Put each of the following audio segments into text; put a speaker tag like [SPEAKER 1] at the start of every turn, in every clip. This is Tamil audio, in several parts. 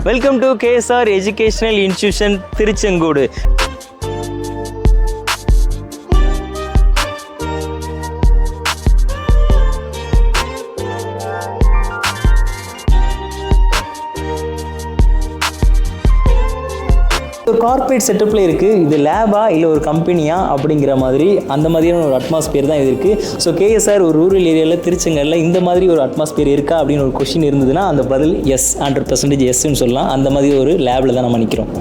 [SPEAKER 1] Welcome to KSR educational institution Tiruchengode. ஒரு கார்ப்பரேட் செட்டப்பில் இருக்குது. இது லேபா இல்லை ஒரு கம்பெனியா அப்படிங்கிற மாதிரி அந்த மாதிரியான ஒரு அட்மாஸ்பியர் தான் இது இருக்குது. ஸோ கேஎஸ்ஆர் ஒரு ரூரல் ஏரியாவில் திருச்செங்கல்ல இந்த மாதிரி ஒரு அட்மாஸ்பியர் இருக்கா அப்படின்னு ஒரு கொஸ்டின் இருந்ததுன்னா அந்த பதில் எஸ், 100% எஸ்ன்னு சொல்லலாம். அந்த மாதிரி ஒரு லேபில் தான் நம்ம நிற்கிறோம்.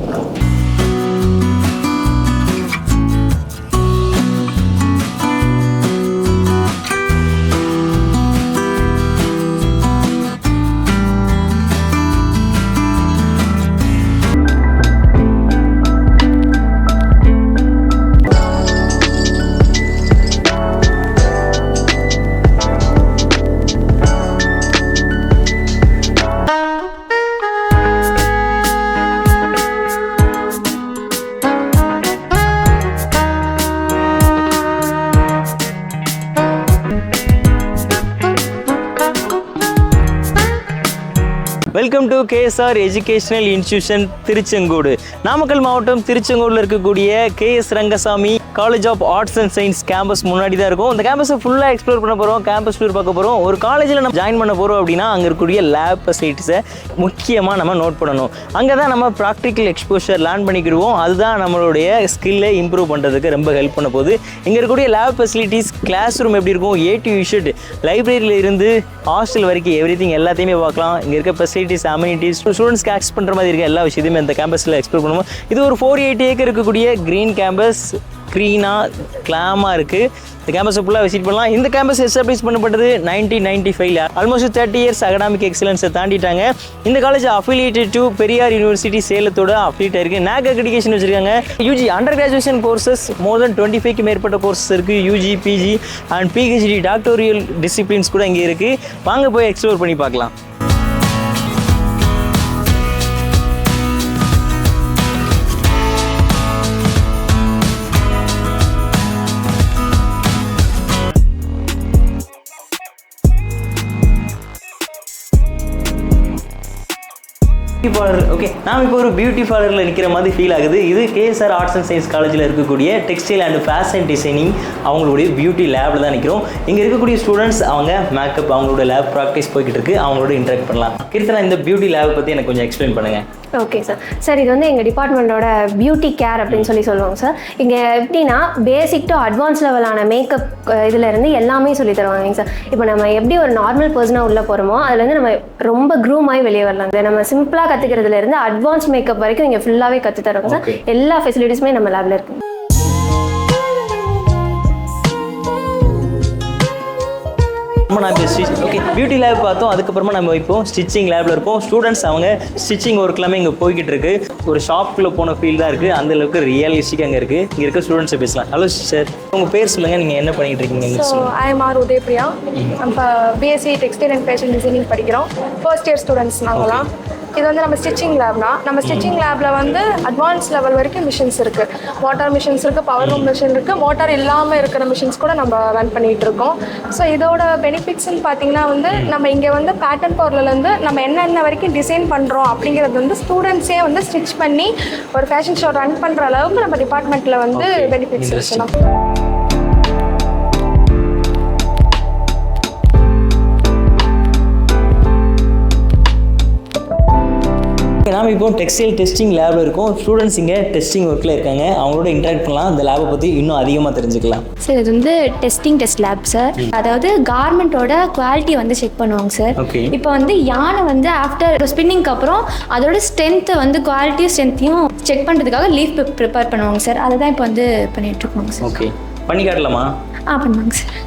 [SPEAKER 1] Welcome to KSR educational institution Tiruchengode. Namakkal மாவட்டம் திருச்செங்கோடில் இருக்கக்கூடிய KS Rangasamy college of arts and science campus முன்னாடி தான் இருக்கும். இந்த கேம்பஸை ஃபுல்லாக எக்ஸ்ப்ளோர் பண்ண போகிறோம், கேம்பஸ் டூர் பார்க்க போகிறோம். ஒரு காலேஜில் நம்ம ஜாயின் பண்ண போகிறோம் அப்படின்னா அங்கே இருக்கக்கூடிய லேப் ஃபெசிலிட்டிஸை முக்கியமாக நம்ம நோட் பண்ணணும். அங்கே தான் நம்ம ப்ராக்டிக்கல் எக்ஸ்போஷர் லேர்ன் பண்ணிக்கிடுவோம். அதுதான் நம்மளுடைய ஸ்கில்லை இம்ப்ரூவ் பண்ணுறதுக்கு ரொம்ப ஹெல்ப் பண்ண போகுது. இங்கே இருக்கக்கூடிய லேப் ஃபெசிலிட்டிஸ், கிளாஸ் ரூம் எப்படி இருக்கும், A to Z, லைப்ரரியில் இருந்து ஹாஸ்டல் வரைக்கும் எவ்ரிதிங் எல்லாத்தையுமே பார்க்கலாம். இங்கே இருக்க ஃபெசிலிட்டிஸ், அம்யூனிட்டிஸ், ஸ்டூடெண்ட்ஸ்க்கு ஆக்சஸ் பண்ணுற மாதிரி இருக்க எல்லா விஷயத்தையுமே இந்த கேம்பஸில் எக்ஸ்ப்ளோர் பண்ணுவோம். இது ஒரு 480 ஏக்கர் இருக்கக்கூடிய க்ரீன் கேம்பஸ். க்ரீனாக கிளாமாக இருக்குது. இந்த கேம்பஸை ஃபுல்லாக விசிட் பண்ணலாம். இந்த கேம்பஸ் எஸ்டாப்ளிஷ் பண்ணப்பட்டது 1995. ஆல்மோஸ்ட் 30 இயர்ஸ் அகடாமிக் எக்ஸலன்ஸை தாண்டிட்டாங்க. இந்த college affiliated to Periyar university சேலத்தோட அஃபிலியேட் இருக்குது. NAC அக்ரிடிகேஷன் வச்சுருக்காங்க. UG under graduation courses more than 25க்கு மேற்பட்ட கோர்சஸ் இருக்குது. UG, PG and PhD doctoral disciplines கூட இங்கே இருக்குது. வாங்க போய் எக்ஸ்ப்ளோர் பண்ணி பார்க்கலாம். ஓகே, நாம் இப்போ ஒரு பியூட்டி பார்லரில் நிற்கிற மாதிரி ஃபீல் ஆகுது. இது கேஎஸ்ஆர் ஆர்ட்ஸ் அண்ட் சயின்ஸ் காலேஜில் இருக்கக்கூடிய டெக்ஸ்டைல் அண்ட் ஃபேஷன் டிசைனிங் அவங்களுடைய பியூட்டி லேபில் தான் நிற்கிறோம். இங்கே இருக்கக்கூடிய ஸ்டூடெண்ட்ஸ் அவங்க மேக்கப் அவங்களோட லேப் ப்ராக்டிஸ் போய்கிட்டு இருக்கு. அவங்களோட இன்ட்ராக்ட் பண்ணலாம். கீர்த்தனா, இந்த பியூட்டி லேப் பற்றி எனக்கு கொஞ்சம் எக்ஸ்பிளைன் பண்ணுங்கள்.
[SPEAKER 2] ஓகே சார், இது வந்து எங்கள் டிபார்ட்மெண்ட்டோட பியூட்டி கேர் அப்படின்னு சொல்லுவாங்க சார். இங்கே எப்படின்னா பேசிக் டு அட்வான்ஸ் லெவலான மேக்கப் இதிலேருந்து எல்லாமே சொல்லி தருவாங்க சார். இப்போ நம்ம எப்படி ஒரு நார்மல் பர்சனாக உள்ளே போகிறோமோ அதுலேருந்து நம்ம ரொம்ப க்ரூம் ஆகி வெளியே வரலாம். நம்ம சிம்பிளாக கற்றுக்கிறதுலேருந்து அட்வான்ஸ் மேக்கப் வரைக்கும் இங்கே ஃபுல்லாகவே கற்று தருவாங்க சார். எல்லா ஃபெசிலிட்டிஸுமே நம்ம லேபில் இருக்குது.
[SPEAKER 1] ஓகே, பியூட்டி லேப் பார்த்தோம். அதுக்கப்புறமா நம்ம இப்போ ஸ்டிச்சிங் லேபில் இருப்போம். ஸ்டூடெண்ட்ஸ் அவங்க ஸ்டிச்சிங் ஒர்க் எல்லாமே இங்கே போய்கிட்டு இருக்கு. ஒரு ஷாப்புக்குள்ளே போன ஃபீல் தான் இருக்குது. அந்த அளவுக்கு ரியலிஸ்டிக் அங்கே இருக்குது. இங்கே இருக்க ஸ்டூடெண்ட்ஸை பேசலாம். ஹலோ சார், உங்கள் பேர் சொல்லுங்கள், நீங்கள் என்ன பண்ணிகிட்டு இருக்கீங்க?
[SPEAKER 3] I am R Udayapriya. நம்ம BSc textile and fashion designing படிக்கிறோம். ஃபர்ஸ்ட் இயர் ஸ்டூடெண்ட்ஸ் நாங்களாம். இது வந்து நம்ம ஸ்டிச்சிங் லேப்னா, நம்ம ஸ்டிச்சிங் லேபில் வந்து அட்வான்ஸ் லெவல் வரைக்கும் மிஷின்ஸ் இருக்குது. மோட்டார் மிஷின்ஸ் இருக்குது, பவர் ரூம் மிஷின் இருக்குது, மோட்டார் இல்லாமல் இருக்கிற மிஷின்ஸ் கூட நம்ம ரன் பண்ணிகிட்டு இருக்கோம். ஸோ இதோட பெனிஃபிட்ஸ்ன்னு பார்த்தீங்கன்னா வந்து நம்ம இங்கே வந்து பேட்டர்ன் பவர்லேருந்து நம்ம என்னென்ன வரைக்கும் டிசைன் பண்ணுறோம் அப்படிங்கிறது வந்து ஸ்டூடெண்ட்ஸே வந்து ஸ்டிச் பண்ணி ஒரு ஃபேஷன் ஷோ ரன் பண்ணுற அளவுக்கு நம்ம டிபார்ட்மெண்ட்டில் வந்து பெனிஃபிட்ஸ் இருக்கணும்.
[SPEAKER 1] நாம் இப்போ டெக்ஸ்டைல் டெஸ்டிங் லேபில் இருக்கோம். ஸ்டூடெண்ட்ஸ் இங்கே டெஸ்டிங் ஒர்க்கில் இருக்காங்க. அவங்களோட இன்ட்ராக்ட் பண்ணலாம். அந்த லேபை பற்றி இன்னும் அதிகமாக தெரிஞ்சுக்கலாம்.
[SPEAKER 4] சார், இது வந்து டெஸ்ட் லேப் சார். அதாவது கார்மெண்ட்டோட குவாலிட்டி வந்து செக் பண்ணுவாங்க சார். இப்போ வந்து யானை வந்து ஆஃப்டர் ஸ்பின்னிங்க்கு அப்புறம் அதோட ஸ்ட்ரென்த்தை வந்து ஸ்ட்ரென்த்தையும் செக் பண்ணுறதுக்காக லீஃப் ப்ரிப்பேர் பண்ணுவாங்க சார். அதை தான் இப்போ வந்து பண்ணிட்டு இருக்கோங்க சார்.
[SPEAKER 1] ஓகே, பண்ணி காட்டலாமா?
[SPEAKER 4] பண்ணுவாங்க சார்.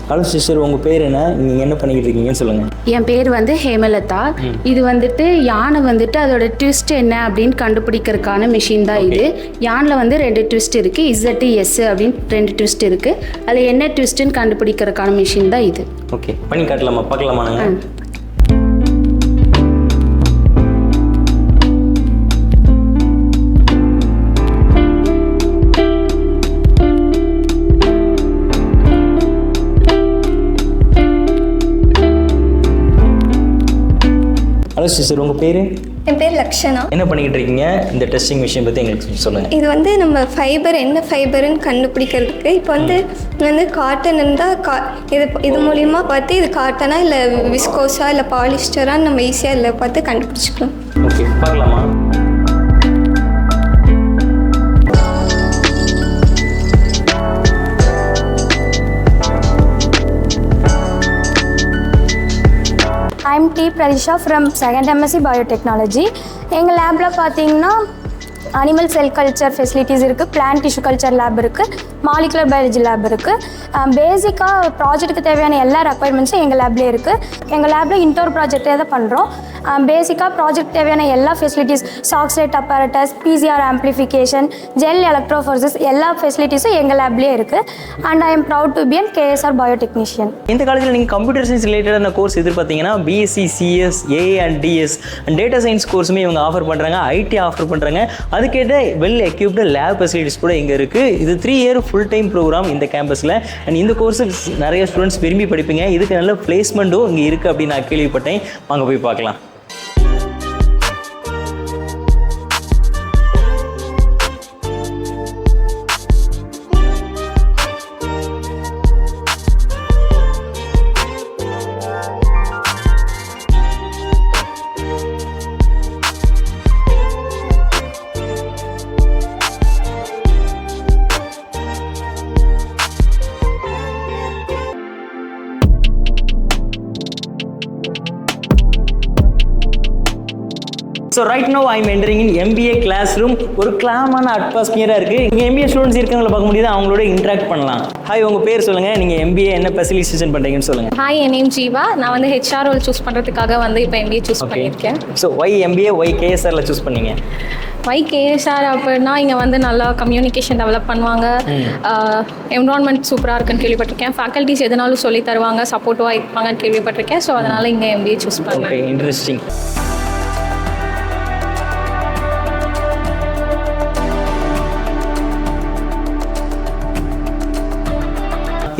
[SPEAKER 1] ஹலோ சிஸ்டர், உங்கள் பேர் என்ன? நீங்கள் என்ன பண்ணிக்கிட்டு இருக்கீங்கன்னு சொல்லுங்கள்.
[SPEAKER 5] என் பேர் வந்து ஹேமலதா. இது வந்துட்டு யானை வந்துட்டு அதோட ட்விஸ்ட் என்ன அப்படின்னு கண்டுபிடிக்கிறதுக்கான மிஷின் தான் இது. யானில் வந்து 2 ட்விஸ்ட் இருக்குது. ZS அப்படின்னு 2 ட்விஸ்ட் இருக்குது. அதில் என்ன ட்விஸ்ட்டுன்னு கண்டுபிடிக்கிறதுக்கான மிஷின் தான் இது.
[SPEAKER 1] ஓகே, பண்ணி காட்டலாமா? பார்க்கலாமா நாங்கள்? ஹலோ சிஸ்டர், உங்கள் பேர்?
[SPEAKER 6] என் பேர் லக்ஷனா.
[SPEAKER 1] என்ன பண்ணிக்கிட்டு இருக்கீங்க? இந்த டெஸ்டிங் விஷயம் பற்றி எங்களுக்கு சொல்லுங்கள்.
[SPEAKER 6] இது வந்து நம்ம ஃபைபர் என்ன ஃபைபருன்னு கண்டுபிடிக்கிறதுக்கு இப்போ வந்து காட்டன் இருந்தால் இது மூலிமா பார்த்து இது காட்டனா இல்லை விஸ்கோஸா இல்லை பாலிஸ்டரான்னு நம்ம ஈஸியாக இல்லை பார்த்து கண்டுபிடிச்சிக்கலாம்.
[SPEAKER 1] ஓகே, பார்க்கலாமா?
[SPEAKER 4] I'm T Pratheesha from second MSc biotechnology. எங்கள் லேபில் பார்த்தீங்கன்னா அனிமல் செல் கல்ச்சர் ஃபெசிலிட்டிஸ் இருக்குது, பிளான்ட் டிஷ்யூ கல்ச்சர் லேப் இருக்குது, மாலிகுலர் பயாலஜி லேப் இருக்குது. பேசிக்காக ப்ராஜெக்ட்டுக்கு தேவையான எல்லா ரெக்குயர்மெண்ட்ஸும் எங்கள் லேப்லேயே இருக்குது. எங்கள் லேபில் இன்டோர் ப்ராஜெக்டே தான் பண்ணுறோம். பேசிக்காக ப்ராஜெக்ட் தேவையான எல்லா facilities, soxhlet apparatus, PCR amplification, gel electrophoresis எல்லா ஃபெசிலிட்டிஸும் எங்கள் லேப்லேயே இருக்குது. And I am proud to be an KSR biotechnician.
[SPEAKER 1] இந்த காலேஜில் நீங்கள் கம்ப்யூட்டர் சயின்ஸ் ரிலேட்டடான கோர்ஸ் எதிர்பார்த்தீங்கன்னா BSc CS AA and DS and data science கோர்ஸுமே இவங்க ஆஃபர் பண்ணுறாங்க, IT ஆஃபர் பண்ணுறாங்க. அதுக்கேற்ற வெல் எக்யூப்டு லேப் ஃபெசிலிட்டிஸ் கூட இங்கே இருக்குது. இது 3 year ஃபுல் டைம் ப்ரோக்ராம் இந்த கேம்பஸில். அண்ட் இந்த கோர்ஸு நிறைய ஸ்டூடெண்ட்ஸ் விரும்பி படிப்பீங்க. இதுக்கு நல்ல பிளேஸ்மெண்ட்டும் இங்கே இருக்குது அப்படின்னு நான் கேள்விப்பட்டேன். வாங்க போய் பார்க்கலாம். So right now I am entering in MBA classroom. ஒரு கிளாமான அட்மாஸ்பியராக இருக்குது. இங்கே MBA ஸ்டூடெண்ட்ஸ் இருக்கவங்களை பார்க்க முடியுது, அவங்களோட இன்ட்ராக்ட் பண்ணலாம். ஹாய், உங்கள் பேர் சொல்லுங்கள். நீங்கள் MBA என்ன ஸ்பெஷலைசேஷன் பண்ணுறீங்கன்னு சொல்லுங்கள்.
[SPEAKER 7] ஹாய், என் நேம் ஜீவா. நான் வந்து HR ரோல் சூஸ் பண்ணுறதுக்காக வந்து இப்போ MBA சூஸ் பண்ணியிருக்கேன்.
[SPEAKER 1] ஸோ ஒய் MBA ஒய் KSRல சூஸ் பண்ணீங்க?
[SPEAKER 7] KSR அப்படின்னா இங்கே வந்து நல்லா கம்யூனிகேஷன் டெவலப் பண்ணுவாங்க, என்வரான்மெண்ட் சூப்பராக இருக்குன்னு கேள்விப்பட்டிருக்கேன், ஃபேக்கல்ட்டிஸ் எதனாலும் சொல்லி தருவாங்க, சப்போர்ட்டிவாக இருப்பாங்கன்னு கேள்விப்பட்டிருக்கேன். ஸோ அதனால் இங்கே MBA சூஸ் பண்ணேன்.
[SPEAKER 1] Okay, interesting.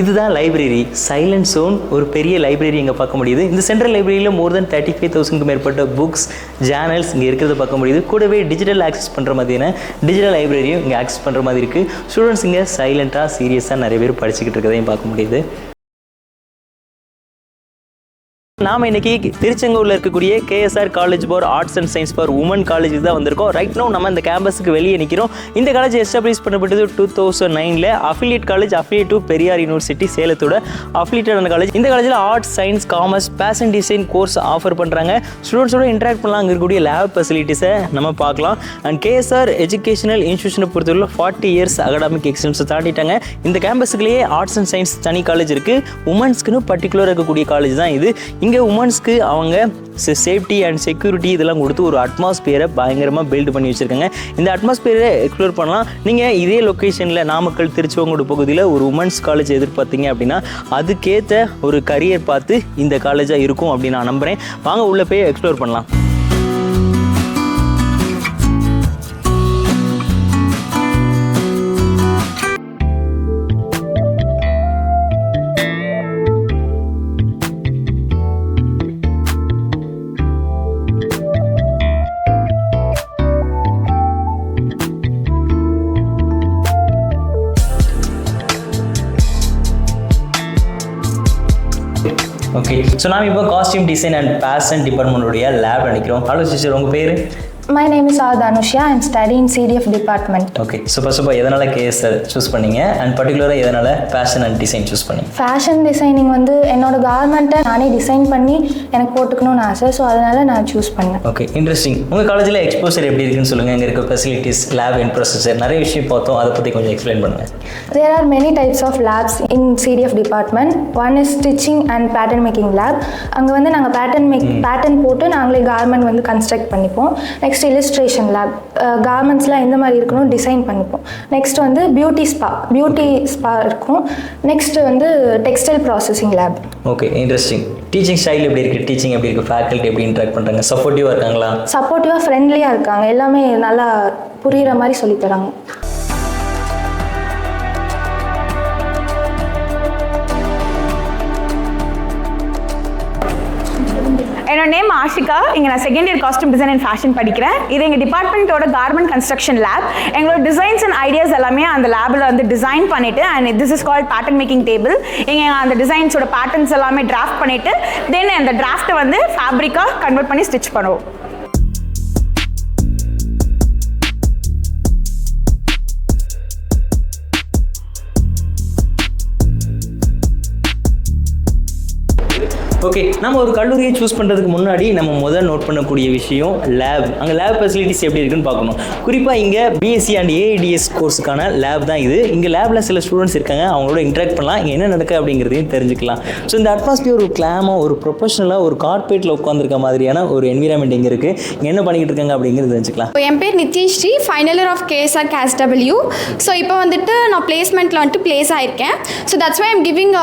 [SPEAKER 1] இதுதான் லைப்ரரி, சைலண்ட் ஜோன். ஒரு பெரிய லைப்ரரி இங்கே பார்க்க முடியுது. இந்த சென்ட்ரல் லைப்ரரியில் more than 35,000க்கு மேற்பட்ட புக்ஸ், ஜேர்னல்ஸ் இங்கே இருக்கிறத பார்க்க முடியுது. கூடவே டிஜிட்டல் ஆக்சஸ் பண்ணுற மாதிரியான டிஜிட்டல் லைப்ரரியும் இங்கே ஆக்சஸ் பண்ணுற மாதிரி இருக்குது. ஸ்டூடெண்ட்ஸ் இங்கே சைலண்ட்டாக சீரியஸாக நிறைய பேர் படிச்சுக்கிட்டு இருக்கிறதையும் பார்க்க முடியுது. நாம் இன்னைக்கு திருச்செங்கோடில் இருக்கக்கூடிய KSR college for arts and science for women college தான் வந்திருக்கோம். ரைட் நோ நம்ம இந்த கேம்பஸுக்கு வெளியே நிற்கிறோம். இந்த காலேஜ் எஸ்டாப்ளிஷ் பண்ணப்பட்டது 2009. Affiliate college, affiliate to Periyar university சேலத்தோட அஃபிலியேட்டான காலேஜ். இந்த காலேஜில் arts, science, commerce, fashion design course offer பண்ணுறாங்க. ஸ்டூடெண்ட்ஸோட இன்ட்ராக்ட் பண்ணலாம். அங்கே இருக்கக்கூடிய லேப் ஃபெசிலிட்டிஸை நம்ம பார்க்கலாம். அண்ட் KSR எஜுகேஷனல் இன்ஸ்டியூஷனை பொறுத்தவரை 40 years அகாடமிக் எக்ஸலன்ஸை தாண்டிட்டாங்க. இந்த கேம்பஸுக்குள்ளேயே ஆர்ட்ஸ் அண்ட் சயின்ஸ் தனி காலேஜ் இருக்குது. உமன்ஸ்க்குன்னு பர்டிகுலராக இருக்கக்கூடிய காலேஜ் தான் இது. இங்கே உமன்ஸ்க்கு அவங்க சேஃப்டி அண்ட் செக்யூரிட்டி இதெல்லாம் கொடுத்து ஒரு அட்மாஸ்பியரை பயங்கரமாக பில்டு பண்ணி வச்சுருக்காங்க. இந்த அட்மாஸ்பியரை எக்ஸ்ப்ளோர் பண்ணலாம். நீங்கள் இதே லொக்கேஷனில் நாமக்கல், திருச்செங்கோடு பகுதியில் ஒரு உமன்ஸ் காலேஜ் எதிர்பார்த்தீங்க அப்படின்னா அதுக்கேற்ற ஒரு கரியர் பார்த்து இந்த காலேஜாக இருக்கும் அப்படின்னு நான் நம்புகிறேன். வாங்க உள்ளே போய் எக்ஸ்ப்ளோர் பண்ணலாம். ஓகே, ஸோ நாம் இப்போ காஸ்டியூம் டிசைன் அண்ட் ஃபேஷன் டிபார்ட்மெண்ட்டுடைய லேப் நினைக்கிறோம். ஹலோ சிஸ்டர், உங்கள் பேர்?
[SPEAKER 8] My name is Dhanushya. I'm studying CDF department.
[SPEAKER 1] Okay, super. எதனால் KSR சூஸ் பண்ணீங்க அண்ட் பர்டிகுலராக எதனால் ஃபேஷன் அண்ட் டிசைன் சூஸ் பண்ணீங்க?
[SPEAKER 8] ஃபேஷன் டிசைனிங் வந்து என்னோட கார்மெண்ட்டை நானே டிசைன் பண்ணி எனக்கு போட்டுக்கணும்னு ஆசை. ஸோ அதனால் நான் சூஸ் பண்ணேன்.
[SPEAKER 1] Okay, interesting. உங்கள் காலேஜில் எக்ஸ்போசர் எப்படி இருக்குன்னு சொல்லுங்கள். இங்கே இருக்க ஃபெசிலிட்டிஸ், லேப் இன்ஃப்ராஸ்ட்ரக்சர் நிறைய விஷயம் பார்த்தோம். அதை பற்றி கொஞ்சம் எக்ஸ்பிளைன் பண்ணுங்கள்.
[SPEAKER 8] There are many types of labs in CDF department. One is stitching and pattern making lab. அங்கே வந்து நாங்கள் பேட்டர்ன் போட்டு நாங்களே கார்மெண்ட் வந்து கன்ஸ்ட்ரக்ட் பண்ணிப்போம். நெக்ஸ்ட் illustration lab, கார்மெண்ட்ஸ்லாம் எந்த மாதிரி இருக்கணும் டிசைன் பண்ணிப்போம். நெக்ஸ்ட் வந்து பியூட்டி ஸ்பா இருக்கும். நெக்ஸ்ட் வந்து textile processing lab.
[SPEAKER 1] Okay, interesting. Teaching style எப்படி இருக்குது? டீச்சிங் எப்படி இருக்குது? ஃபேக்கல்ட்டி எப்படி இன்ட்ராக்ட் பண்ணுறாங்க? சப்போர்ட்டிவாக இருக்காங்களா?
[SPEAKER 8] சப்போர்ட்டிவாக, ஃப்ரெண்ட்லியாக இருக்காங்க. எல்லாமே நல்லா புரிகிற மாதிரி சொல்லித்தராங்க.
[SPEAKER 9] என்னோட என்னோட நேம் ஆஷிகா. இங்கே நான் second year costume design and fashion படிக்கிறேன். இது எங்கள் டிபார்ட்மெண்ட்டோட கார்மெண்ட் கன்ஸ்ட்ரக்ஷன் லேப். எங்களோட டிசைன்ஸ் அண்ட் ஐடியாஸ் எல்லாமே அந்த லேபில் வந்து டிசைன் பண்ணிவிட்டு, and this is called pattern making table. இங்கே அந்த டிசைன்ஸோட பேட்டர்ன்ஸ் எல்லாமே டிராஃப்ட் பண்ணிவிட்டு தென் அந்த டிராஃப்ட்டை வந்து ஃபேப்ரிக்காக கன்வெர்ட் பண்ணி ஸ்டிச் பண்ணுவோம்.
[SPEAKER 1] ஓகே, நம்ம ஒரு கல்லூரியை சூஸ் பண்ணுறதுக்கு முன்னாடி நம்ம முதல் நோட் பண்ணக்கூடிய விஷயம் லேப். அங்கே லேப் ஃபெசிலிட்டிஸ் எப்படி இருக்குன்னு பார்க்கணும். குறிப்பாக இங்கே பிஎஸ்சி அண்ட் ஏஐடிஎஸ் கோர்ஸுக்கான லேப் தான் இது. இங்கே லேபில் சில ஸ்டூடெண்ட்ஸ் இருக்காங்க, அவங்களோட இன்ட்ராக்ட் பண்ணலாம், இங்கே என்ன நடக்குது அப்படிங்கிறதையும் தெரிஞ்சுக்கலாம். ஸோ இந்த அட்மாஸ்பியர் ஒரு கிளாமாக, ஒரு ப்ரொஃபஷனலாக, ஒரு கார்பரேட்டில் உட்காந்துருக்க மாதிரியான ஒரு என்விரான்மெண்ட் இங்கே இருக்குது. இங்கே என்ன பண்ணிக்கிட்டு இருக்காங்க அப்படிங்கிறது தெரிஞ்சுக்கலாம்.
[SPEAKER 10] என் பேர் Nithyashree, final year of KSR KSW. So இப்போ வந்துட்டு நான் பிளேஸ்மெண்ட்டில் வந்துட்டு பிளேஸ் ஆயிருக்கேன். So that's why I'm giving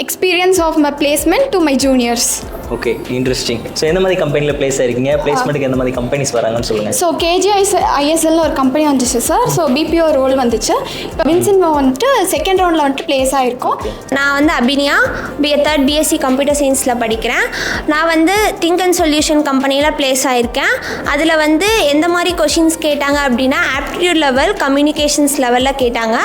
[SPEAKER 10] experience of my placement to my juniors.
[SPEAKER 1] Okay, interesting. So எந்த மாதிரி கம்பெனியில் பிளேஸ் ஆயிருக்கீங்க, பிளேஸ்மெண்ட்டுக்கு எந்த மாதிரி கம்பெனிஸ் வராங்கன்னு சொல்லுங்கள்.
[SPEAKER 10] ஸோ கேஜிஐஎஸ்எல்னு ஒரு கம்பெனி வந்துச்சு சார். ஸோ பிபிஓ ரோல் வந்துச்சு. இப்போ வின்சென்ட் வந்துட்டு செகண்ட் ரவுண்டில் வந்துட்டு பிளேஸ் ஆகிருக்கோம்.
[SPEAKER 11] நான் வந்து அபினியா, தேர்ட் பிஎஸ்சி கம்ப்யூட்டர் சயின்ஸில் படிக்கிறேன். நான் வந்து திங்க் அண்ட் சொல்யூஷன் கம்பெனியில் பிளேஸ் ஆகிருக்கேன். அதில் வந்து எந்த மாதிரி கொஷின்ஸ் கேட்டாங்க அப்படின்னா ஆப்டிடியூட் லெவல், கம்யூனிகேஷன்ஸ் லெவலில் கேட்டாங்க.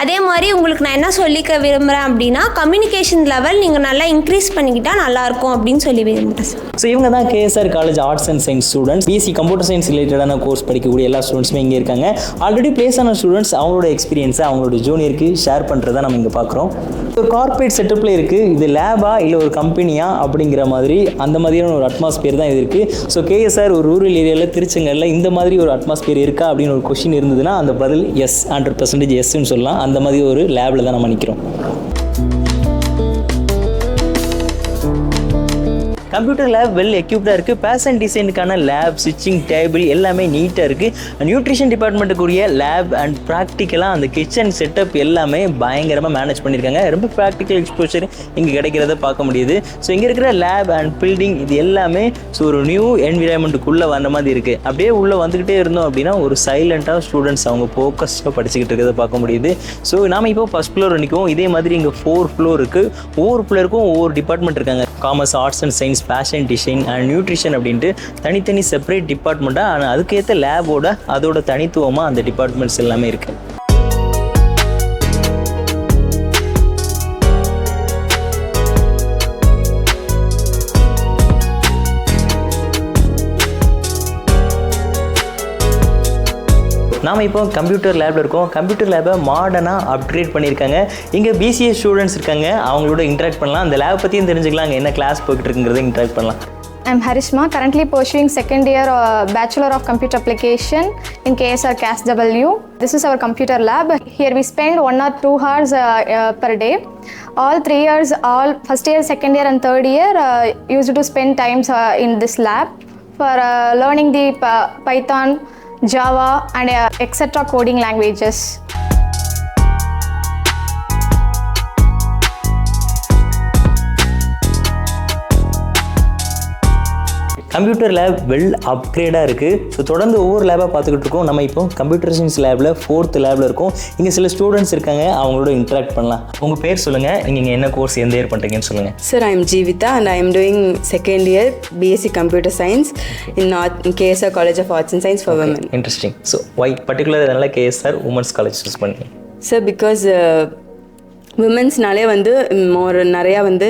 [SPEAKER 11] அதே மாதிரி உங்களுக்கு நான் என்ன சொல்லிக்க விரும்புகிறேன் அப்படின்னா கம்யூனிகேஷன் லெவல் நீங்கள் நல்லா இன்க்ரீஸ் பண்ணிக்கிட்டால் நல்லாயிருக்கும் அப்படின்னு சொல்லி விரும்புகிறேன் சார்.
[SPEAKER 1] ஸோ இவங்க தான் KSR college arts and science students. BSc computer science ரிலேட்டடான கோர்ஸ் படிக்கக்கூடிய எல்லா ஸ்டூடெண்ட்ஸுமே இங்கே இருக்காங்க. ஆல்ரெடி பிளேஸ் ஆன ஸ்டூடெண்ட்ஸ் அவங்களோட எக்ஸ்பீரியன்ஸை அவங்களோட ஜூனியருக்கு ஷேர் பண்ணுறதை நம்ம இங்கே பார்க்குறோம். ஒரு கார்பரேட் செட்டப்பில் இருக்குது. இது லேபா இல்லை ஒரு கம்பெனியா அப்படிங்கிற மாதிரி அந்த மாதிரியான ஒரு அட்மாஸ்பியர் தான் இது இருக்குது. ஸோ கேஎஸ்ஆர் ஒரு ரூரல் ஏரியாவில் திருச்செங்கலில் இந்த மாதிரி ஒரு அட்மாஸ்பியர் இருக்கா அப்படின்னு ஒரு கொஷின் இருந்ததுன்னா அந்த பதில் எஸ், 100% எஸ்ன்னு சொல்லலாம். அந்த மாதிரி ஒரு லேபில் தான் நம்ம நிற்கிறோம். கம்ப்யூட்டர் லேப் வெல் எக்யூப்டாக இருக்குது. ஃபேஷன் டிசைனுக்கான லேப், ஸ்டிச்சிங் டேபிள் எல்லாமே நீட்டாக இருக்குது. நியூட்ரிஷன் டிபார்ட்மெண்ட்டுக்குரிய லேப் அண்ட் ப்ராக்டிக்கலாக அந்த கிச்சன் செட்டப் எல்லாமே பயங்கரமாக மேனேஜ் பண்ணியிருக்காங்க. ரொம்ப ப்ராக்டிக்கல் எக்ஸ்போஷர் இங்கே கிடைக்கிறத பார்க்க முடியுது. ஸோ இங்கே இருக்கிற லேப் அண்ட் பில்டிங் இது எல்லாமே ஸோ ஒரு நியூ என்விரான்மெண்ட்டுக்குள்ளே வந்த மாதிரி இருக்குது. அப்படியே உள்ளே வந்துக்கிட்டே இருந்தோம் அப்படின்னா ஒரு சைலண்ட்டாக ஸ்டூடெண்ட்ஸ் அவங்க ஃபோக்கஸ்டாக படிச்சுக்கிட்டு இருக்கிறத பார்க்க முடியுது. ஸோ நாம் இப்போ ஃபஸ்ட் ஃப்ளோர் நிற்கும். இதே மாதிரி இங்கே 4 ஃப்ளோர் இருக்குது. ஒவ்வொரு ஃப்ளோருக்கும் ஒவ்வொரு டிபார்ட்மெண்ட் இருக்காங்க. Commerce, arts and science, fashion design and nutrition அப்படின்ட்டு தனித்தனி செப்பரேட் டிபார்ட்மெண்ட்டாக, ஆனால் அதுக்கேற்ற லேபோட அதோட தனித்துவமாக அந்த டிபார்ட்மெண்ட்ஸ் எல்லாமே இருக்குது. நாம் இப்போ கம்ப்யூட்டர் லேபில் இருக்கோம். கம்ப்யூட்டர் லேபை மாடர்னாக அப்கிரேட் பண்ணியிருக்காங்க. இங்கே பிசிஏ ஸ்டூடெண்ட்ஸ் இருக்காங்க, அவங்களோட இன்ட்ராக்ட் பண்ணலாம். அந்த லேப் பற்றியும் தெரிஞ்சுக்கலாம், அங்கே என்ன கிளாஸ் போய்கிட்டு இருக்குங்கிறத இன்ட்ராக்ட் பண்ணலாம்.
[SPEAKER 3] I'm Harishma, currently pursuing second year Bachelor of Computer Application in KSR CASW. This is our computer lab. Here we spend 1 or 2 hours per day. All 3 years, all first year, second year and third year used to spend times in this lab for learning the Python, Java and etc. coding languages.
[SPEAKER 1] Computer lab well அப்கிரேடாக இருக்குது. ஸோ தொடர்ந்து ஒவ்வொரு லேபாக பார்த்துக்கிட்டு இருக்கோம். நம்ம இப்போ கம்ப்யூட்டர் சயின்ஸ் லேபில் 4th லேபில் இருக்கோம். இங்கே சில ஸ்டூடெண்ட்ஸ் இருக்காங்க, அவங்களோட இன்ட்ராக்ட் பண்ணலாம். உங்கள் பேர் சொல்லுங்கள், நீங்கள் என்ன கோர்ஸ் எந்த இயர் பண்ணுறீங்கன்னு சொல்லுங்கள்.
[SPEAKER 12] Sir, I am Jeevitha and I am doing second year BSc Computer Science in KSR College of Arts and Science for Women.
[SPEAKER 1] Interesting. So why particularly அதனால KSR Women's College சூஸ் பண்ணீங்க?
[SPEAKER 12] Sir, because விமென்ஸ்னாலே வந்து நிறையா வந்து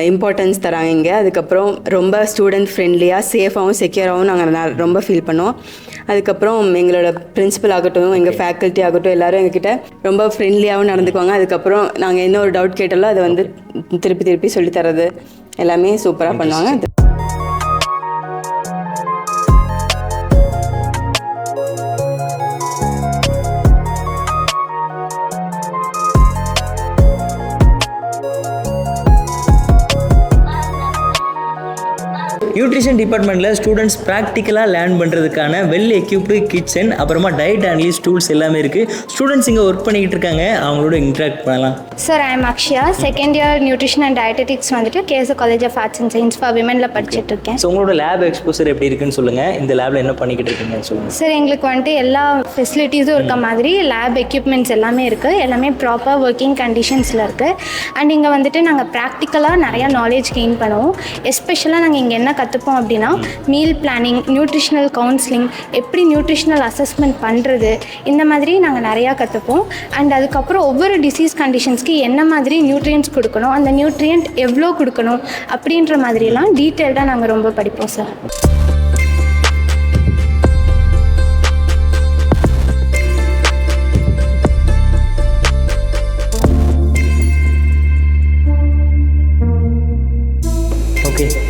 [SPEAKER 12] இம்பார்ட்டன்ஸ் தராங்க இங்கே. அதுக்கப்புறம் ரொம்ப ஸ்டூடெண்ட் ஃப்ரெண்ட்லியாக, சேஃபாகவும் செக்யூராகவும் நாங்கள் ரொம்ப ஃபீல் பண்ணுவோம். அதுக்கப்புறம் எங்களோட பிரின்சிபல் ஆகட்டும், எங்கள் ஃபேக்கல்ட்டி ஆகட்டும், எல்லோரும் எங்ககிட்ட ரொம்ப ஃப்ரெண்ட்லியாகவும் நடந்துக்குவாங்க. அதுக்கப்புறம் நாங்கள் என்ன ஒரு டவுட் கேட்டாலும் அதை வந்து திருப்பி சொல்லித்தரது எல்லாமே சூப்பராக பண்ணுவாங்க.
[SPEAKER 1] நியூட்ரிஷன் டிபார்ட்மெண்ட்டில் ஸ்டூடெண்ட்ஸ் ப்ராக்டிக்கலாக லேர்ன் பண்ணுறதுக்கான வெல் எக்யூப்டு கிச்சன், அப்புறமா டயட் அனலிஸ்ட் டூல்ஸ் எல்லாமே இருக்குது. ஸ்டூடெண்ட்ஸ் இங்கே ஒர்க் பண்ணிக்கிட்டு இருக்காங்க, அவங்களோட இன்ட்ராக்ட் பண்ணலாம்.
[SPEAKER 4] Sir, I am Akshaya, second year nutrition and dietetics வந்துட்டு KSR college of arts and science for விமெனில் படிச்சுட்டு இருக்கேன்.
[SPEAKER 1] ஸோ உங்களோட லேப் எக்ஸ்போசர் எப்படி இருக்குன்னு சொல்லுங்கள், இந்த லேபில் என்ன பண்ணிக்கிட்டு இருக்கீங்கன்னு சொல்லுங்கள்.
[SPEAKER 4] சார், எங்களுக்கு வந்துட்டு எல்லா ஃபெசிலிட்டிஸும் இருக்க மாதிரி லேப் எக்யூப்மெண்ட்ஸ் எல்லாமே இருக்குது. எல்லாமே ப்ராப்பர் ஒர்க்கிங் கண்டிஷன்ஸில் இருக்குது. அண்ட் இங்கே வந்துட்டு நாங்கள் ப்ராக்டிக்கலாக நிறையா நாலேஜ் கெயின் பண்ணுவோம். எஸ்பெஷலாக நாங்கள் இங்கே என்ன
[SPEAKER 8] கற்றுப்போம் அப்படின்னா மீல் பிளானிங், நியூட்ரிஷனல் கவுன்சிலிங், எப்படி நியூட்ரிஷனல் அசஸ்மெண்ட் பண்ணுறது, இந்த மாதிரி நாங்கள் நிறையா கற்றுப்போம். அண்ட் அதுக்கப்புறம் ஒவ்வொரு டிசீஸ் கண்டிஷன்ஸ்க்கு என்ன மாதிரி நியூட்ரியன்ட்ஸ் கொடுக்கணும், அந்த நியூட்ரியன்ட் எவ்வளோ கொடுக்கணும் அப்படின்ற மாதிரிலாம் டீட்டெயில்டாக நாங்கள் ரொம்ப படிப்போம் சார்.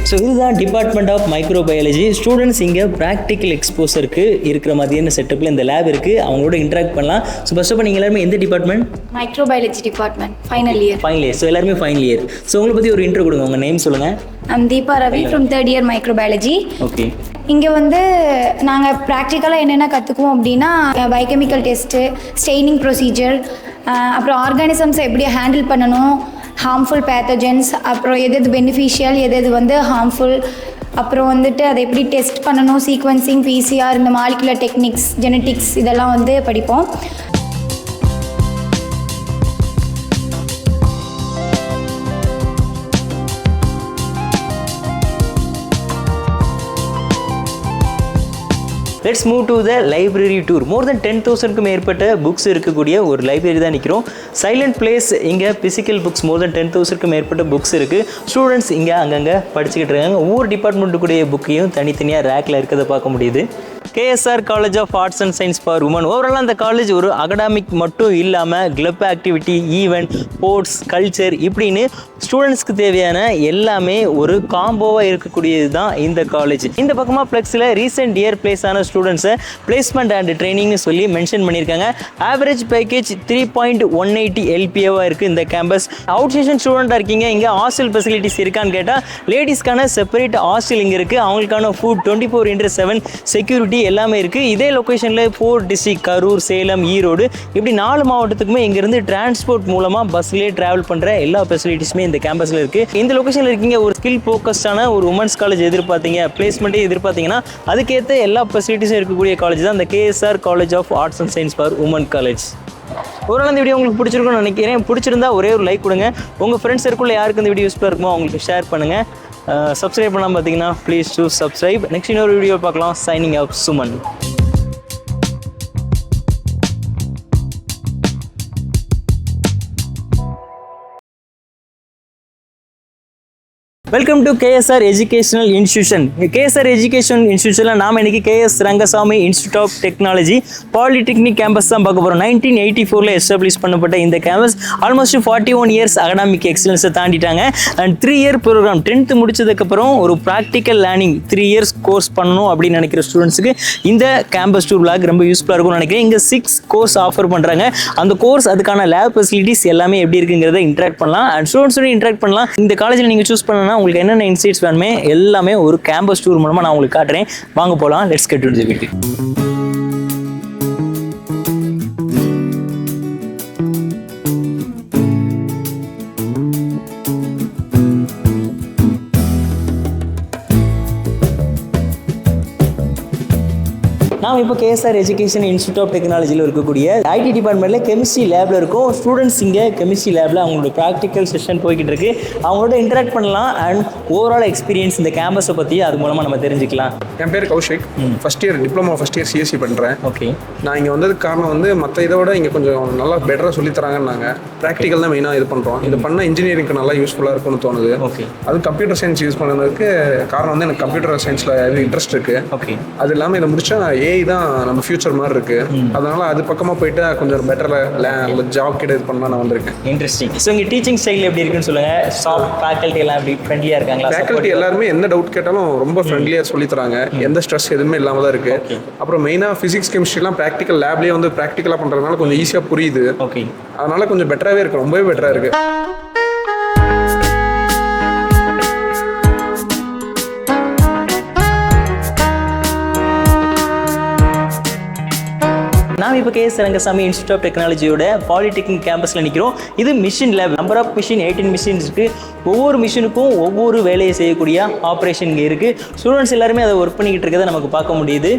[SPEAKER 1] ஸோ இதுதான் டிபார்ட்மெண்ட் ஆஃப் மைக்ரோபயாலஜி. ஸ்டூடெண்ட்ஸ் இங்கே ப்ராக்டிக்கல் எக்ஸ்போசருக்கு இருக்கிற மாதிரியான செட்டப்பில் இந்த லேப் இருக்குது. அவங்களோட இன்ட்ராக்ட் பண்ணலாம். ஸோ ஃபர்ஸ்ட் ஆஃப் ஆல் நீங்கள் எல்லாருமே எந்த department?
[SPEAKER 8] Microbiology department, final year.
[SPEAKER 1] Final year. So எல்லாருமே ஃபைனல் இயர். ஸோ உங்களை பற்றி ஒரு இன்ட்ரோ கொடுங்க, உங்கள் நேம் சொல்லுங்கள்.
[SPEAKER 8] I'm Deepa Ravi from 3rd year microbiology.
[SPEAKER 1] Okay.
[SPEAKER 8] இங்கே வந்து நாங்கள் ப்ராக்டிக்கலாக என்னென்ன கற்றுக்குவோம் அப்படின்னா பயோகெமிக்கல் டெஸ்ட்டு, ஸ்டெய்னிங் ப்ரொசீஜர், அப்புறம் ஆர்கானிசம்ஸை எப்படி ஹேண்டில் பண்ணணும், ஹார்ம்ஃபுல் பேத்தஜென்ஸ், அப்புறம் எது பெனிஃபிஷியல், எது வந்து ஹார்ம்ஃபுல், அப்புறம் வந்துட்டு அதை எப்படி டெஸ்ட் பண்ணணும், சீக்வன்சிங், பிசிஆர், இந்த மாலிகுலர் டெக்னிக்ஸ், ஜெனட்டிக்ஸ் இதெல்லாம் வந்து படிப்போம்.
[SPEAKER 1] Let's move to the library tour. More than 10,000க்கும் மேற்பட்ட புக்ஸ் இருக்கக்கூடிய ஒரு லைப்ரரி தான் நிற்கிறோம். Silent place. இங்கே பிசிக்கல் புக்ஸ் மோர் தென் 10,000க்கும் மேற்பட்ட புக்ஸ் இருக்குது. ஸ்டூடெண்ட்ஸ் இங்கே அங்கங்கே படிச்சுக்கிட்டு இருக்காங்க. ஒவ்வொரு டிபார்ட்மெண்ட்டுக்குடைய புக்கையும் தனித்தனியாக ரேக்கில் இருக்கிறத பார்க்க முடியுது. KSR college of arts and science for women. ஓவராலாக அந்த காலேஜ் ஒரு அகடாமிக் மட்டும் இல்லாமல் club activity, event, sports, culture இப்படின்னு ஸ்டூடெண்ட்ஸ்க்கு தேவையான எல்லாமே ஒரு காம்போவாக இருக்கக்கூடியது தான் இந்த காலேஜ். இந்த பக்கமாக ப்ளக்ஸில் ரீசெண்ட் இயர் பிளேஸ் ஆன ஸ்டூடெண்ட்ஸை பிளேஸ்மெண்ட் அண்ட் ட்ரைனிங்னு சொல்லி மென்ஷன் பண்ணியிருக்காங்க. ஆவரேஜ் பேக்கேஜ் 3.180 LPAவாக இருக்குது இந்த கேம்பஸ். அவுட் ஸ்டேஷன் ஸ்டூடெண்ட்டாக இருக்கீங்க, இங்கே ஹாஸ்டல் ஃபெசிலிட்டிஸ் இருக்கான்னு கேட்டால் லேடிஸ்க்கான செப்பரேட் ஹாஸ்டல் இங்கே இருக்குது. அவங்களுக்கான ஃபுட் 24/7 செக்யூரிட்டி எல்லாமே இருக்குது. இதே லொக்கேஷனில் 4 டிஸ்ட்ரிக்ட் கரூர், சேலம், ஈரோடு இப்படி 4 மாவட்டத்துக்குமே இங்கேருந்து டிரான்ஸ்போர்ட் மூலமாக பஸ்லேயே ட்ராவல் பண்ணுற எல்லா ஃபெசிலிட்டிஸுமே இந்த கேம்பஸில் இருக்குது. இந்த லொக்கேஷனில் இருக்கீங்க, ஒரு ஸ்கில் ஃபோக்கஸ்டான ஒரு உமன்ஸ் காலேஜ் எதிர்பார்த்தீங்க, பிளேஸ்மெண்ட்டே எதிர்பார்த்தீங்கன்னா அதுக்கேற்ற எல்லா ஃபெசிலிட்டிஸும் இருக்கக்கூடிய காலேஜ் தான் இந்த KSR college of arts and science for women college. ஒரு நாள் இந்த வீடியோ உங்களுக்கு பிடிச்சிருக்குன்னு நினைக்கிறேன். பிடிச்சிருந்தா ஒரே ஒரு லைக் கொடுங்க. உங்கள் ஃப்ரெண்ட்ஸ் சர்க்கிளில் யாருக்கு இந்த வீடியோ யூஸ்ஃபுல்லாக இருக்குமோ அவங்களுக்கு ஷேர் பண்ணுங்கள். சப்ஸ்கிரைப் பண்ணாமல் பார்த்தீங்கன்னா ப்ளீஸ் டூ சப்ஸ்கிரைப். நெக்ஸ்ட் இன்னொரு வீடியோ பார்க்கலாம். Signing off Suman. Welcome to KSR educational institution. KSR education இன்ஸ்டியூஷனில் நாம் இன்றைக்கி KS Rangasamy institute of technology polytechnic campus தான் பார்க்க போகிறோம். 1984 எஸ்டாப்ளிஷ் பண்ணப்பட்ட இந்த கேம்பஸ் ஆல்மோஸ்ட் 41 இயர்ஸ் அகடாமிக் எக்ஸலன்ஸை தாண்டிட்டாங்க. அண்ட் 3 இயர் ப்ரோக்ராம் 10th முடிச்சதுக்கப்புறம் ஒரு ப்ராக்டிக்கல் லேர்னிங் 3 இயர்ஸ் கோர்ஸ் பண்ணணும் அப்படின்னு நினைக்கிற ஸ்டூடெண்ட்ஸுக்கு இந்த கேம்பஸ் டூர் விளாக் ரொம்ப யூஸ்ஃபுல்லாக இருக்கும்னு நினைக்கிறேன். இங்கே 6 கோர்ஸ் ஆஃபர் பண்ணுறாங்க. அந்த கோர்ஸ் அதுக்கான லேப் ஃபெசிலிட்டிஸ் எல்லாமே எப்படி இருக்குங்கிறத இன்ட்ராக்ட் பண்ணலாம் அண்ட் ஸ்டூடெண்ட்ஸோட இன்ட்ராக்ட் பண்ணலாம். இந்த காலேஜில் நீங்கள் சூஸ் பண்ணணும்னா உங்களுக்கு என்னென்ன இன்சைட்ஸ் வேணுமே எல்லாமே ஒரு கேம்பஸ் டூர் மூலமாக நான் உங்களுக்கு காட்டுறேன். வாங்க போகலாம். Let's get to the video. நாம் இப்போ KSR எஜுகேஷன் இன்ஸ்டியூட் ஆஃப் டெக்னாலஜியில் இருக்கக்கூடிய ஐடி டிபார்ட்மெண்ட்டில் கெமிஸ்ட்ரி லேபில் இருக்கும். ஸ்டூடெண்ட்ஸ் இங்கே கெமிஸ்ட்ரி லேபில் அவங்களோட ப்ராக்டிக்கல் செஷன் போய்கிட்டு இருக்கு. அவங்களோட இன்ட்ராக்ட் பண்ணலாம் அண்ட் ஓவரால் எக்ஸ்பீரியன்ஸ் இந்த கேம்பஸை பற்றி அது மூலமாக நம்ம தெரிஞ்சுக்கலாம்.
[SPEAKER 13] என் பேர் Kaushik. First year diploma first year CSC பண்ணுறேன்.
[SPEAKER 1] ஓகே.
[SPEAKER 13] நான் இங்கே வந்ததுக்கு காரணம் வந்து மற்ற இதை விட இங்கே கொஞ்சம் நல்லா பெட்டராக சொல்லித்தராங்கன்னாங்க. ப்ராக்டிக்கல் தான் மெயினாக இது பண்ணுறோம். இது பண்ணால் இன்ஜினியரிங்க்கு நல்லா யூஸ்ஃபுல்லாக இருக்கும்னு தோணுது.
[SPEAKER 1] ஓகே.
[SPEAKER 13] அது கம்ப்யூட்டர் சயின்ஸ் யூஸ் பண்ணதுக்கு காரணம் வந்து எனக்கு கம்ப்யூட்டர் சயின்ஸில் இன்ட்ரெஸ்ட் இருக்குது.
[SPEAKER 1] ஓகே.
[SPEAKER 13] அது இல்லாமல் இதை முடிச்சா AI தான் நம்ம ஃபியூச்சர் மாதிரி இருக்குது. அதனால் அது பக்கமாக போயிட்டு கொஞ்சம் பெட்டரில் ஜாப் கிட்ட இது பண்ணலாம் நான் வந்திருக்கேன்.
[SPEAKER 1] இன்ட்ரெஸ்டிங். ஸோ இங்கே டீச்சிங் ஸ்டைல் எப்படி இருக்குன்னு சொல்லுங்கள். ஸ்டாஃப் ஃபேக்கல்ட்டி எல்லாம் எப்படி ஃப்ரெண்ட்லியாக இருக்காங்களா?
[SPEAKER 13] ஃபேக்கல்ட்டி எல்லாருமே என்ன டவுட் கேட்டாலும் ரொம்ப ஃப்ரெண்ட்லியாக சொல்லித்தராங்க. எந்த ஸ்ட்ரெஸ் எதுவுமே இல்லாமல் தான் இருக்குது. அப்புறம் மெயினாக ஃபிசிக்ஸ் கெமிஸ்ட்ரிலாம் ப்ராக்டிக்கல் லேப்லேயே வந்து ப்ராக்டிக்கலாக பண்ணுறதுனால கொஞ்சம் ஈஸியாக புரியுது.
[SPEAKER 1] ஓகே.
[SPEAKER 13] அதனால் கொஞ்சம் பெட்டராகவே இருக்குது, ரொம்பவே பெட்டராக இருக்குது.
[SPEAKER 1] நாம் இப்போ KS ரங்கசாமி இன்ஸ்டியூட் ஆஃப் டெக்னாலஜியோட பாலிடெக்னிக் கேம்பஸில் நிற்கிறோம். இது machine lab. Number of machine 18 machines இருக்குது. ஒவ்வொரு மிஷினுக்கும் ஒவ்வொரு வேலையை செய்யக்கூடிய ஆப்ரேஷன் இங்கே இருக்குது. ஸ்டூடெண்ட்ஸ் எல்லாருமே அதை ஒர்க் பண்ணிக்கிட்டு இருக்கிறத நமக்கு பார்க்க முடியுது.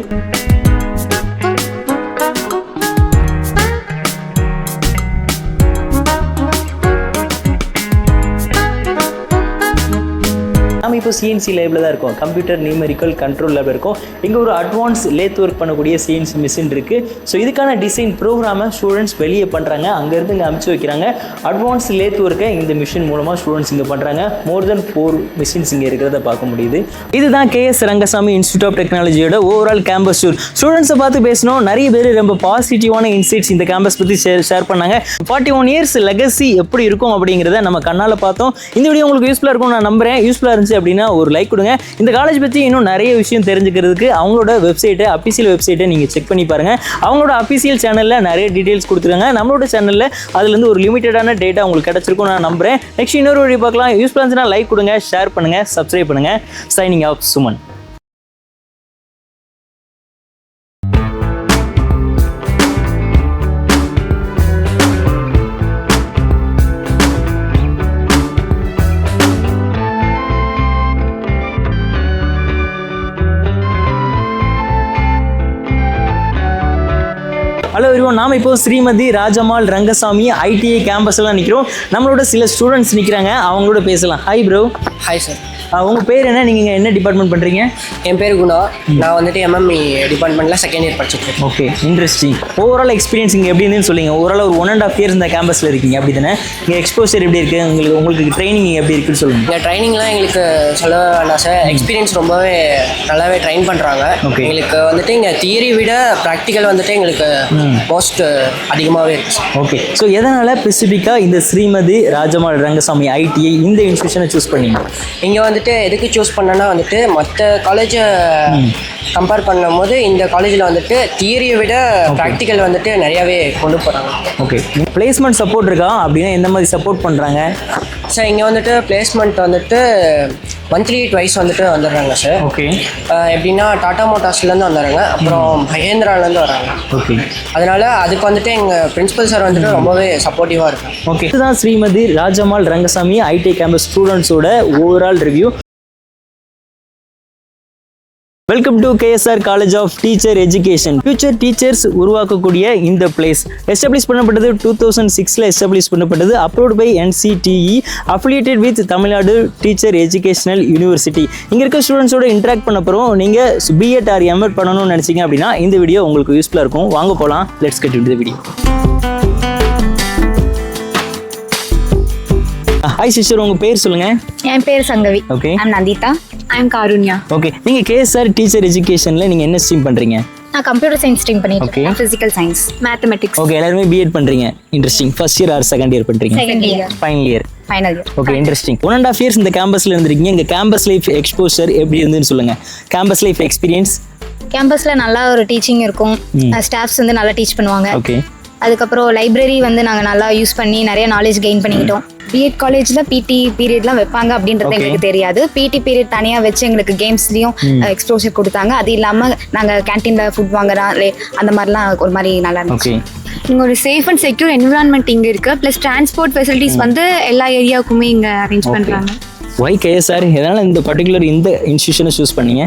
[SPEAKER 1] நாம் இப்போ சிஎன்சி லேபில் தான் இருக்கோம். கம்ப்யூட்டர் நியூமெரிக்கல் கண்ட்ரோல் லேப் இருக்கும். இங்கே ஒரு அட்வான்ஸ் லேத் ஒர்க் பண்ணக்கூடிய சிஎன்சி மிஷின் இருக்குது. ஸோ இதுக்கான டிசைன் ப்ரோக்ராமை ஸ்டூடெண்ட்ஸ் வெளியே பண்ணுறாங்க, அங்கேருந்து இங்கே அனுப்பிச்சு வைக்கிறாங்க. அட்வான்ஸ் லேத் ஒர்க்கை இந்த மிஷின் மூலமாக ஸ்டூடெண்ட்ஸ் இங்கே பண்ணுறாங்க. மோர் தென் 4 மிஷின்ஸ் இங்கே இருக்கிறத பார்க்க முடியுது. இதுதான் கேஎஸ் ரங்கசாமி இன்ஸ்டியூட் ஆஃப் டெக்னாலஜியோட ஓவரால் கேம்பஸ் டூர். ஸ்டூடெண்ட்ஸை பார்த்து பேசணும். நிறைய பேர் ரொம்ப பாசிட்டிவான இன்சைட்ஸ் இந்த கேம்பஸ் பற்றி ஷேர் பண்ணாங்க. 41 இயர்ஸ் லெகசி எப்படி இருக்கும் அப்படிங்கிறத நம்ம கண்ணால் பார்த்தோம். இந்த வீடியோ உங்களுக்கு யூஸ்ஃபுல்லாக இருக்கும் நான் நம்புறேன். யூஸ்ஃபுல்லாக இருந்துச்சு அப்படின்னா ஒரு லைக் கொடுங்க. இந்த காலேஜ் பற்றி இன்னும் நிறைய விஷயம் தெரிஞ்சுக்கிறதுக்கு அவங்களோட வெப்சைட்டை, அஃபிஷியல் வெப்சைட்டை நீங்கள் செக் பண்ணி பாருங்கள். அவங்களோட அஃபிஷியல் சேனலில் நிறைய டீட்டெயில்ஸ் கொடுத்துருக்காங்க. நம்மளோட சேனலில் அதுலேருந்து ஒரு லிமிட்டடான டேட்டா உங்களுக்கு கிடச்சிருக்கும் நான் நம்புறேன். நெக்ஸ்ட் இன்னொரு வீடியோ பார்க்கலாம். யூஸ்ஃபுல்லாக இருந்துச்சுன்னா லைக் கொடுங்க, ஷேர் பண்ணுங்கள், சப்ஸ்கிரைப் பண்ணுங்கள். Signing off Suman. Hello everyone, நாம் இப்போ ஸ்ரீமதி ராஜம்மாள் ரங்கசாமி ஐடிஐ கேம்பஸ்லாம் நிற்கிறோம். நம்மளோட சில ஸ்டூடெண்ட்ஸ் நிற்கிறாங்க, அவங்களோட பேசலாம். Hi bro.
[SPEAKER 14] Hi sir.
[SPEAKER 1] உங்கள் பேர் என்ன? நீங்கள் என்ன டிபார்ட்மெண்ட் பண்ணுறீங்க?
[SPEAKER 14] என் பேர் குணா. நான் வந்துட்டு எம்எம்இ டிபார்ட்மெண்ட்டில் செகண்ட் இயர் படிச்சுட்டு.
[SPEAKER 1] Okay, interesting. ஓவரால் எக்ஸ்பீரியன்ஸ் இங்கே எப்படி இருந்துன்னு சொல்லுங்கள். ஓவரால் ஒரு 1.5 இயர்ஸ் இந்த கேம்பஸில் இருக்கீங்க அப்படி தானே? இங்கே எக்ஸ்போசர் எப்படி இருக்குது, உங்களுக்கு ட்ரைனிங் எப்படி இருக்குன்னு சொல்லுங்கள்.
[SPEAKER 14] இந்த ட்ரைனிங்லாம் எங்களுக்கு சொல்ல வேண்டாம் சார். எக்ஸ்பீரியன்ஸ் ரொம்பவே நல்லாவே ட்ரைன் பண்ணுறாங்க. எங்களுக்கு வந்துட்டு இங்கே தியரி விட ப்ராக்டிக்கல் வந்துட்டு எங்களுக்கு மோஸ்ட் அதிகமாகவே இருக்குது சார்.
[SPEAKER 1] ஓகே, ஸோ எதனால் ஸ்பெசிஃபிக்காக இந்த ஸ்ரீமதி ராஜம்மாள் ரங்கசாமி ஐடிஐ இந்த இன்ஸ்டியூஷனை சூஸ் பண்ணீங்க?
[SPEAKER 14] இங்கே வந்துட்டு எதுக்கு சூஸ் பண்ணேன்னா வந்துட்டு மற்ற காலேஜை கம்பேர் பண்ணும்போது இந்த காலேஜில் வந்துட்டு தியரியை விட ப்ராக்டிக்கல் வந்துட்டு நிறையாவே கொண்டு போகிறாங்க.
[SPEAKER 1] ஓகே, பிளேஸ்மெண்ட் சப்போர்ட் இருக்கா அப்படின்னா எந்த மாதிரி சப்போர்ட் பண்ணுறாங்க
[SPEAKER 14] சார்? இங்கே வந்துட்டு பிளேஸ்மெண்ட் வந்துட்டு மந்த்லி ட்வைஸ் வந்துட்டு வந்துடுறாங்க சார்.
[SPEAKER 1] ஓகே,
[SPEAKER 14] எப்படின்னா டாடா மோட்டார்ஸ்லேருந்து வந்துடுறாங்க, அப்புறம் மஹேந்திராலேருந்து வராங்க.
[SPEAKER 1] ஓகே,
[SPEAKER 14] அதனால அதுக்கு வந்துட்டு எங்கள் பிரின்சிபல் சார் வந்துட்டு ரொம்பவே சப்போர்ட்டிவாக இருக்கும்.
[SPEAKER 1] ஓகே, இதுதான் ஸ்ரீமதி ராஜம்மாள் ரங்கசாமி ஐடி கேம்பஸ் ஸ்டூடெண்ட்ஸோட overall review. Welcome to KSR college of teacher education. Future teachers உருவாக்கக்கூடிய இந்த பிளேஸ் எஸ்டாப்ளிஷ் பண்ணப்பட்டது 2006 எஸ்டாப்ளிஷ் பண்ணப்பட்டது. Approved by NCTE, affiliated with Tamil Nadu teacher educational university. இங்கே இருக்க ஸ்டூடெண்ட்ஸோட இன்ட்ராக்ட் பண்ண போகிறோம். நீங்கள் பிஎட் ஆர் எம்எட் பண்ணணும்னு நினச்சிங்க அப்படின்னா இந்த வீடியோ உங்களுக்கு யூஸ்ஃபுல்லாக இருக்கும். வாங்க போகலாம். Let's get into the video. Hi sister, உங்கள் பேர் சொல்லுங்கள்.
[SPEAKER 15] என் பேர் Sangavi.
[SPEAKER 1] Okay,
[SPEAKER 15] I'm Nandita. I'm Karunya.
[SPEAKER 1] Okay, நீங்கள் கேஎஸ்ஆர் டீச்சர் எஜுகேஷனில் நீங்கள் என்ன ஸ்ட்ரீம் பண்ணுறீங்க?
[SPEAKER 15] நான் கம்ப்யூட்டர் சயின்ஸ் ஸ்ட்ரீம் பண்ணிட்டு இருக்கேன். Physical science, mathematics.
[SPEAKER 1] ஓகே, எல்லாருமே பிஎட் பண்ணுறீங்க. Interesting. First year or second year பண்ணுறீங்க?
[SPEAKER 15] Second year.
[SPEAKER 1] Final year.
[SPEAKER 15] Final year.
[SPEAKER 1] Okay, interesting. 1.5 years இந்த கேம்பஸில் இருந்திருக்கீங்க. இந்த கேம்பஸ் லைஃப் எக்ஸ்போசர் எப்படி இருந்துன்னு சொல்லுங்கள். Campus life experience.
[SPEAKER 15] கேம்பஸில் நல்லா ஒரு டீச்சிங் இருக்கும். ஸ்டாஃப்ஸ் வந்து நல்லா டீச் பண்ணுவாங்க.
[SPEAKER 1] ஓகே,
[SPEAKER 15] அதுக்கப்புறம் லைப்ரரி வந்து நாங்கள் நல்லா யூஸ் பண்ணி நிறைய நாலேஜ் கெயின் பண்ணிக்கிட்டோம். பிஎட் காலேஜில் பிடி பீரியட்லாம் வைப்பாங்க அப்படின்றது எங்களுக்கு தெரியாது. பிடி பீரியட் தனியாக வச்சு எங்களுக்கு கேம்ஸ்லேயும் எக்ஸ்போசர் கொடுத்தாங்க. அது இல்லாமல் நாங்கள் கேன்டீனில் ஃபுட் வாங்குறோம், அந்த மாதிரிலாம் ஒரு மாதிரி நல்லா இருந்துச்சு.
[SPEAKER 16] இங்கே ஒரு சேஃப் அண்ட் செக்யூர் என்விரான்மெண்ட் இங்கே இருக்குது. ப்ளஸ் டிரான்ஸ்போர்ட் ஃபெசிலிட்டிஸ் வந்து எல்லா ஏரியாவுக்குமே இங்கே அரேஞ்ச் பண்ணுறாங்க.
[SPEAKER 1] ஒய் கேஎஸ்ஆர் எதனால் இந்த பர்டிகுலர் இந்த இன்ஸ்டியூஷனை சூஸ் பண்ணீங்க?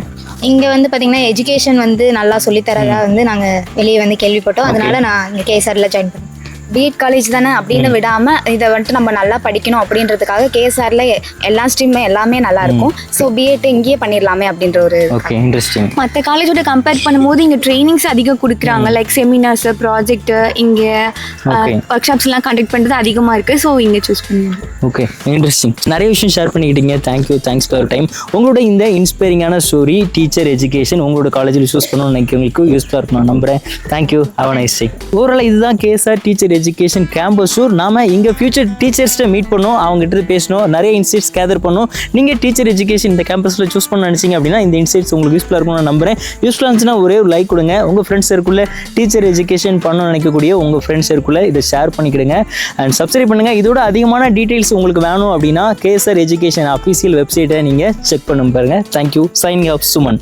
[SPEAKER 15] இங்கே வந்து பார்த்தீங்கன்னா எஜுகேஷன் வந்து நல்லா சொல்லித்தரதா வந்து நாங்கள் வெளியே வந்து கேள்விப்பட்டோம். அதனால நான் இங்கே கேஎஸ்ஆரில் ஜாயின் பண்ணேன். பிஎட் காலேஜ் தானே அப்படின்னு விடாமல் இதை வந்துட்டு நம்ம நல்லா படிக்கணும் அப்படின்றதுக்காக கேஎஸ்ஆரில் எல்லா ஸ்ட்ரீமே எல்லாமே நல்லா இருக்கும். ஸோ பிஎட் இங்கேயே பண்ணிடலாமே அப்படின்ற ஒரு.
[SPEAKER 1] Okay, interesting.
[SPEAKER 16] மற்ற காலேஜோட கம்பேர் பண்ணும்போது இங்கே ட்ரைனிங்ஸ் அதிகம் கொடுக்குறாங்க. லைக் செமினார்ஸ், ப்ராஜெக்ட், இங்கே ஒர்க் ஷாப்ஸ்லாம் கண்டக்ட் பண்ணுறது அதிகமாக இருக்குது. ஸோ இங்கே சூஸ் பண்ணுங்க.
[SPEAKER 1] Okay, interesting. நிறைய விஷயம் ஷேர் பண்ணிக்கிட்டீங்க. Thank you, thanks for time. உங்களோட இந்த இன்ஸ்பைரிங்கான ஸ்டோரி டீச்சர் எஜுகேஷன் உங்களோட காலேஜில் சூஸ் பண்ணணும்னு நினைக்கிறவங்களுக்கு யூஸ்ஃபுல்லாக இருக்கும் நான் நம்புகிறேன். Thank you, have a nice day. Overall இதுதான் KSR teacher education campus tour. நாம இங்கே ஃபியூச்சர் டீச்சர்ஸ்ட்டை மீட் பண்ணோம், அவங்ககிட்ட பேசணும், நிறைய இன்சைட்ஸ் கேதர் பண்ணோம். நீங்கள் டீச்சர் எஜுகேஷன் இந்த கேம்பஸில் சூஸ் பண்ண நினச்சிங்க அப்படின்னா இந்த இன்சைட்ஸ் உங்களுக்கு யூஸ்ஃபுல்லாக இருக்கும்னு நான் நம்புறேன். யூஸ்ஃபுல்லாக இருந்துச்சுன்னா ஒரே ஒரு லைக் கொடுங்க. உங்கள் ஃப்ரெண்ட்ஸ் சர்க்குள்ள டீச்சர் எஜுகேஷன் பண்ணணும்னு நினைக்கக்கூடிய உங்கள் ஃப்ரெண்ட்ஸ் சர்க்குள்ள இதை ஷேர் பண்ணிக்கிடுங்க அண்ட் சப்ஸ்கிரைப் பண்ணுங்கள். இதோட அதிகமான டீட்டெயில்ஸ் உங்களுக்கு வேணும் அப்படின்னா கேஎஸ்ஆர் எஜுகேஷன் அஃபிஷியல் வெப்சைட்டை நீங்கள் செக் பண்ண பாருங்கள். தேங்க்யூ. Signing off Suman.